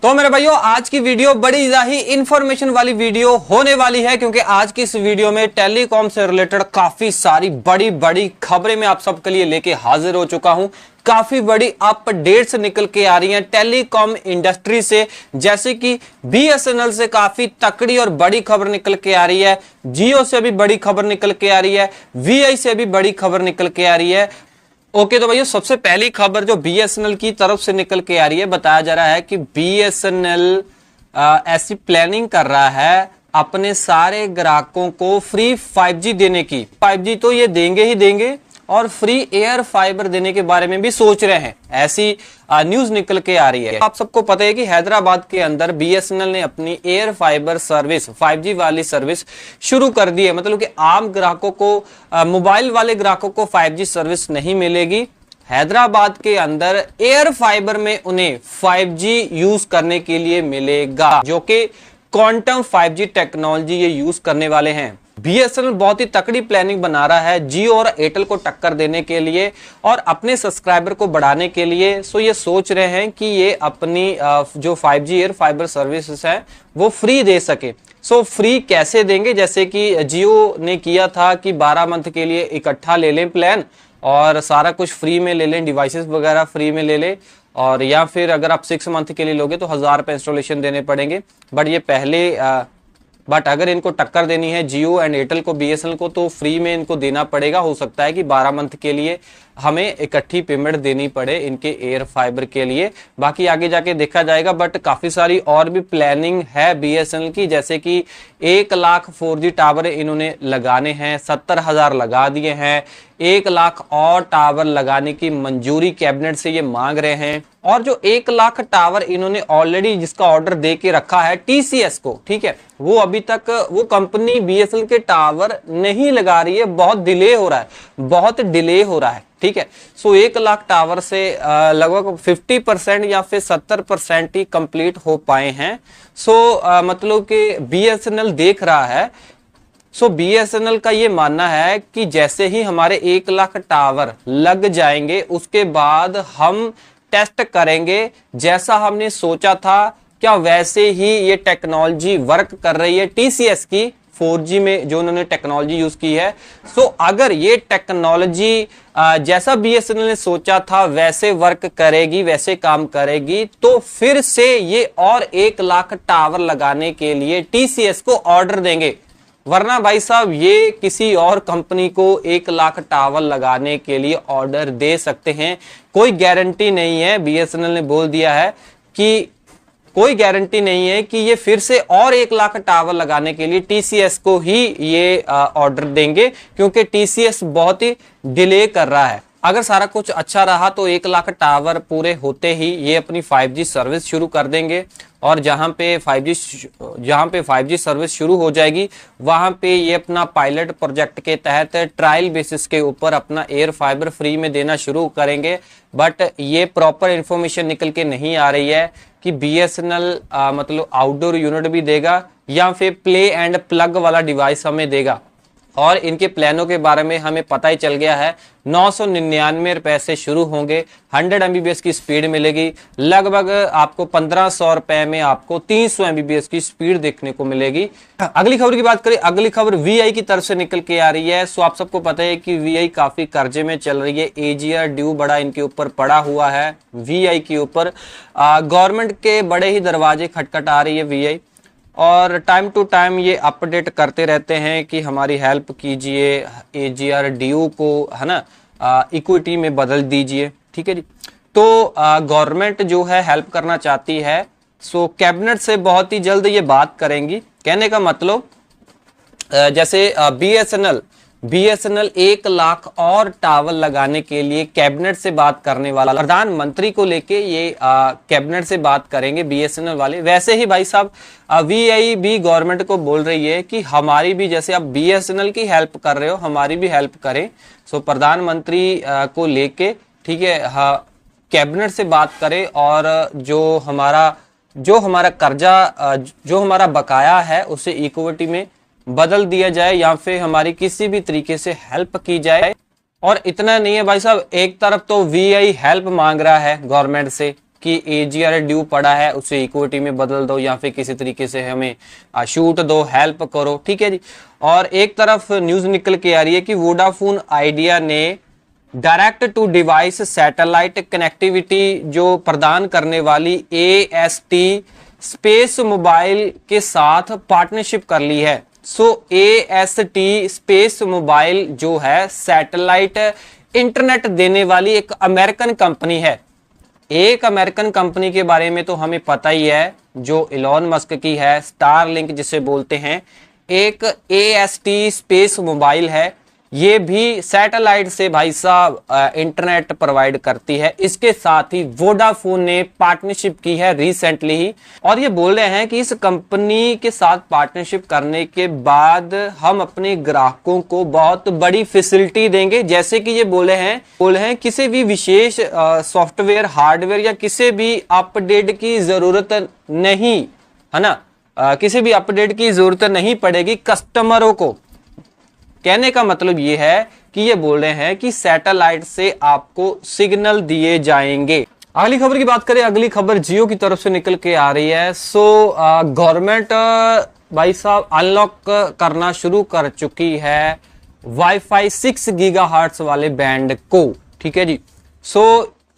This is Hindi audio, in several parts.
तो मेरे भाइयों आज की वीडियो बड़ी ही इंफॉर्मेशन वाली वीडियो होने वाली है, क्योंकि आज की इस वीडियो में टेलीकॉम से रिलेटेड काफी सारी बड़ी बड़ी खबरें मैं आप सबके लिए लेके हाजिर हो चुका हूं। काफी बड़ी अपडेट्स निकल के आ रही हैं टेलीकॉम इंडस्ट्री से, जैसे कि बीएसएनएल से काफी तकड़ी और बड़ी खबर निकल के आ रही है, जियो से भी बड़ी खबर निकल के आ रही है, वीआई से भी बड़ी खबर निकल के आ रही है। ओके तो भैया सबसे पहली खबर जो बीएसएनएल की तरफ से निकल के आ रही है, बताया जा रहा है कि बीएसएनएल ऐसी प्लानिंग कर रहा है अपने सारे ग्राहकों को फ्री 5G देने की। 5G तो ये देंगे ही देंगे और फ्री एयर फाइबर देने के बारे में भी सोच रहे हैं, ऐसी न्यूज निकल के आ रही है। आप सबको पता है कि हैदराबाद के अंदर बीएसएनएल ने अपनी एयर फाइबर सर्विस 5G वाली सर्विस शुरू कर दी है। मतलब कि आम ग्राहकों को, मोबाइल वाले ग्राहकों को 5G सर्विस नहीं मिलेगी। हैदराबाद के अंदर एयर फाइबर में उन्हें 5G यूज करने के लिए मिलेगा, जो कि क्वांटम 5G टेक्नोलॉजी ये यूज करने वाले हैं। बीएसएनएल बहुत ही तकड़ी प्लानिंग बना रहा है जियो और एयरटेल को टक्कर देने के लिए और अपने सब्सक्राइबर को बढ़ाने के लिए। सो ये सोच रहे हैं कि ये अपनी जो 5G एयर फाइबर सर्विसेज है वो फ्री दे सके। सो फ्री कैसे देंगे, जैसे कि जियो ने किया था कि 12 मंथ के लिए इकट्ठा ले लें प्लान और सारा कुछ फ्री में ले लें, डिवाइसेस वगैरह फ्री में ले लें, और या फिर अगर आप 6 मंथ के लिए लोगे तो 1000 रुपए इंस्टॉलेशन देने पड़ेंगे। बट अगर इनको टक्कर देनी है जियो एंड एयरटेल को, बीएसएनएल को, तो फ्री में इनको देना पड़ेगा। हो सकता है कि 12 मंथ के लिए हमें इकट्ठी पेमेंट देनी पड़े इनके एयर फाइबर के लिए, बाकी आगे जाके देखा जाएगा। बट काफी सारी और भी प्लानिंग है बीएसएनएल की, जैसे कि 1 लाख 4G टावर इन्होंने लगाने हैं, 70,000 लगा दिए हैं, 1 लाख और टावर लगाने की मंजूरी कैबिनेट से ये मांग रहे हैं। और जो 1 लाख टावर इन्होंने ऑलरेडी जिसका ऑर्डर दे के रखा है टीसीएस को, ठीक है, वो अभी तक वो कंपनी बीएसएनएल के टावर नहीं लगा रही है, बहुत डिले हो रहा है, ठीक है। सो 1 लाख टावर से लगभग 50% या फिर 70% ही कंप्लीट हो पाए हैं। सो मतलब कि बीएसएनएल देख रहा है। सो बीएसएनएल का ये मानना है कि जैसे ही हमारे 1 लाख टावर लग जाएंगे उसके बाद हम टेस्ट करेंगे, जैसा हमने सोचा था क्या वैसे ही ये टेक्नोलॉजी वर्क कर रही है टीसीएस की 4G में जो उन्होंने टेक्नोलॉजी यूज की है। सो अगर ये टेक्नोलॉजी जैसा बीएसएनएल ने सोचा था वैसे वर्क करेगी, वैसे काम करेगी, तो फिर से ये और 1 लाख टावर लगाने के लिए टीसीएस को ऑर्डर देंगे। वरना भाई साहब ये किसी और कंपनी को 1 लाख टावर लगाने के लिए ऑर्डर दे सकते हैं, कोई गारंटी नहीं है। बीएसएनएल ने बोल दिया है कि कोई गारंटी नहीं है कि ये फिर से और 1 लाख टावर लगाने के लिए टीसीएस को ही ये ऑर्डर देंगे, क्योंकि टीसीएस बहुत ही डिले कर रहा है। अगर सारा कुछ अच्छा रहा तो 1 लाख टावर पूरे होते ही ये अपनी 5G सर्विस शुरू कर देंगे, और जहां पे 5G सर्विस शुरू हो जाएगी वहां पे ये अपना पायलट प्रोजेक्ट के तहत ट्रायल बेसिस के ऊपर अपना एयर फाइबर फ्री में देना शुरू करेंगे। बट ये प्रॉपर इंफॉर्मेशन निकल के नहीं आ रही है कि बीएसएनएल मतलब आउटडोर यूनिट भी देगा या फिर प्ले एंड प्लग वाला डिवाइस हमें देगा। और इनके प्लानों के बारे में हमें पता ही चल गया है। 999 रुपए से शुरू होंगे, 100 MBPS की स्पीड मिलेगी, लगभग आपको 1500 रुपए में आपको 300 MBPS की स्पीड देखने को मिलेगी। अगली खबर की बात करें, अगली खबर वीआई की तरफ से निकल के आ रही है। सो आप सबको पता है कि वीआई काफी कर्जे में चल रही है, एजीआर ड्यू बड़ा इनके ऊपर पड़ा हुआ है। वीआई के ऊपर गवर्नमेंट के बड़े ही दरवाजे खटखटा रही है वीआई, और टाइम टू टाइम ये अपडेट करते रहते हैं कि हमारी हेल्प कीजिए, एजीआर ड्यू को है ना इक्विटी में बदल दीजिए, ठीक है जी। तो गवर्नमेंट जो है हेल्प करना चाहती है, सो कैबिनेट से बहुत ही जल्द ये बात करेंगी। कहने का मतलब जैसे बीएसएनएल 1 लाख और टावर लगाने के लिए कैबिनेट से बात करने वाला, प्रधानमंत्री को लेके ये कैबिनेट से बात करेंगे बीएसएनएल वाले। वैसे ही भाई साहब वीआई भी गवर्नमेंट को बोल रही है कि हमारी भी, जैसे आप बीएसएनएल की हेल्प कर रहे हो हमारी भी हेल्प करें। सो प्रधानमंत्री को लेके, ठीक है, कैबिनेट से बात करें और जो हमारा कर्जा, जो हमारा बकाया है उसे इक्विटी में बदल दिया जाए या फिर हमारी किसी भी तरीके से हेल्प की जाए। और इतना नहीं है भाई साहब, एक तरफ तो वीआई हेल्प मांग रहा है गवर्नमेंट से जिसकी एजीआर ड्यू पड़ा है उसे इक्विटी में बदल दो, या फिर किसी तरीके से हमें छूट दो, हेल्प करो, ठीक है जी। और एक तरफ न्यूज निकल के आ रही है कि वोडाफोन आइडिया ने direct to device satellite connectivity जो प्रदान करने वाली AST स्पेस मोबाइल के साथ पार्टनरशिप कर ली है। सो AST स्पेस मोबाइल जो है सैटेलाइट इंटरनेट देने वाली एक अमेरिकन कंपनी है। एक अमेरिकन कंपनी के बारे में तो हमें पता ही है, जो इलॉन मस्क की है, स्टारलिंक जिसे बोलते हैं। एक AST स्पेस मोबाइल है, ये भी सैटेलाइट से भाई साहब इंटरनेट प्रोवाइड करती है। इसके साथ ही वोडाफोन ने पार्टनरशिप की है रिसेंटली ही, और ये बोल रहे हैं कि इस कंपनी के साथ पार्टनरशिप करने के बाद हम अपने ग्राहकों को बहुत बड़ी फैसिलिटी देंगे। जैसे कि ये बोले हैं किसी भी विशेष सॉफ्टवेयर, हार्डवेयर या किसी भी अपडेट की जरूरत नहीं है ना, किसी भी अपडेट की जरूरत नहीं पड़ेगी कस्टमरों को। कहने का मतलब ये है कि ये बोल रहे हैं कि सैटेलाइट से आपको सिग्नल दिए जाएंगे। अगली खबर की बात करें, अगली खबर जियो की तरफ से निकल के आ रही है। सो गवर्नमेंट भाई साहब अनलॉक करना शुरू कर चुकी है वाईफाई 6 गीगाहर्ट्ज वाले बैंड को, ठीक है जी। सो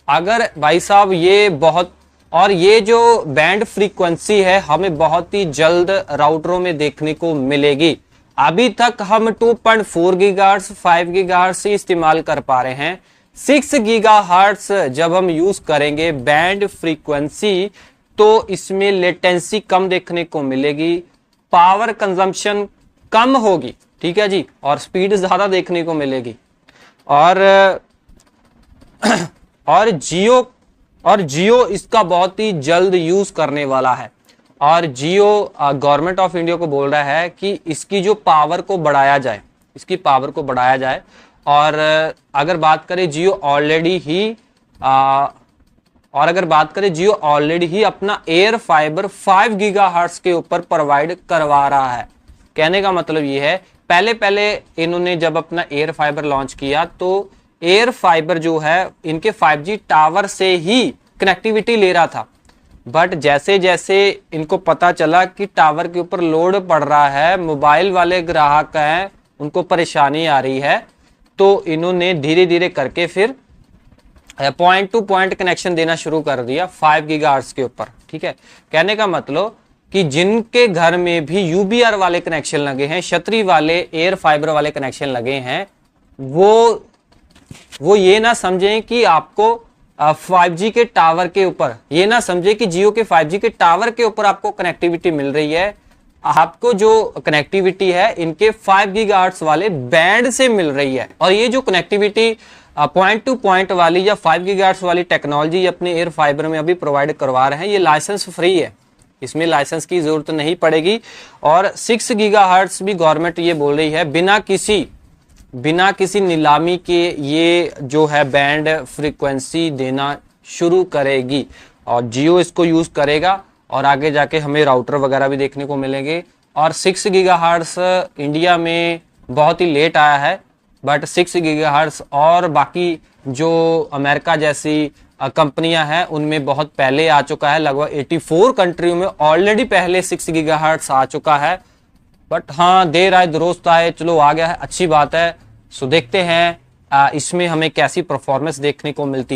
अगर भाई साहब ये जो बैंड फ्रीक्वेंसी है हमें बहुत ही जल्द राउटरों में देखने को मिलेगी। अभी तक हम 2.4 गीगाहर्ट्ज 5 गीगाहर्ट्ज से इस्तेमाल कर पा रहे हैं। 6 गीगाहर्ट्ज जब हम यूज करेंगे बैंड फ्रीक्वेंसी, तो इसमें लेटेंसी कम देखने को मिलेगी, पावर कंजम्पशन कम होगी, ठीक है जी, और स्पीड ज्यादा देखने को मिलेगी। और जियो इसका बहुत ही जल्द यूज करने वाला है। और जियो गवर्नमेंट ऑफ इंडिया को बोल रहा है कि इसकी जो पावर को बढ़ाया जाए, और अगर बात करें जियो ऑलरेडी ही अपना एयर फाइबर 5 गीगाहर्ट्ज के ऊपर प्रोवाइड करवा रहा है। कहने का मतलब ये है, पहले इन्होंने जब अपना एयर फाइबर लॉन्च किया तो एयर फाइबर जो है इनके 5G टावर से ही कनेक्टिविटी ले रहा था, बट जैसे जैसे इनको पता चला कि टावर के ऊपर लोड पड़ रहा है, मोबाइल वाले ग्राहक हैं उनको परेशानी आ रही है, तो इन्होंने धीरे धीरे करके फिर पॉइंट टू पॉइंट कनेक्शन देना शुरू कर दिया 5 गीगाहर्ट्ज के ऊपर, ठीक है। कहने का मतलब कि जिनके घर में भी UBR वाले कनेक्शन लगे हैं, क्षत्रिय वाले एयर फाइबर वाले कनेक्शन लगे हैं, वो ये ना समझें कि आपको 5G के टावर के ऊपर, ये ना समझे कि जियो के 5G के टावर के ऊपर आपको कनेक्टिविटी मिल रही है। आपको जो कनेक्टिविटी है इनके 5 गीगाहर्ट्ज वाले बैंड से मिल रही है। और ये जो कनेक्टिविटी पॉइंट टू पॉइंट वाली या 5 गीगाहर्ट्ज वाली टेक्नोलॉजी अपने एयर फाइबर में अभी प्रोवाइड करवा रहे हैं, ये लाइसेंस फ्री है, इसमें लाइसेंस की जरूरत नहीं पड़ेगी। और 6 गीगाहर्ट्ज भी गवर्नमेंट ये बोल रही है बिना किसी नीलामी के ये जो है बैंड फ्रीक्वेंसी देना शुरू करेगी, और जियो इसको यूज करेगा, और आगे जाके हमें राउटर वगैरह भी देखने को मिलेंगे। और 6 गीगाहर्ट्ज इंडिया में बहुत ही लेट आया है, बट 6 गीगाहर्ट्ज और बाकी जो अमेरिका जैसी कंपनियां हैं उनमें बहुत पहले आ चुका है। लगभग 84 कंट्रियों में ऑलरेडी पहले 6 गीगाहर्ट्ज आ चुका है, बट हाँ देर आए दुरुस्त आए, चलो आ गया है, अच्छी बात है। सो देखते हैं इसमें हमें कैसी परफॉर्मेंस देखने को मिलती है।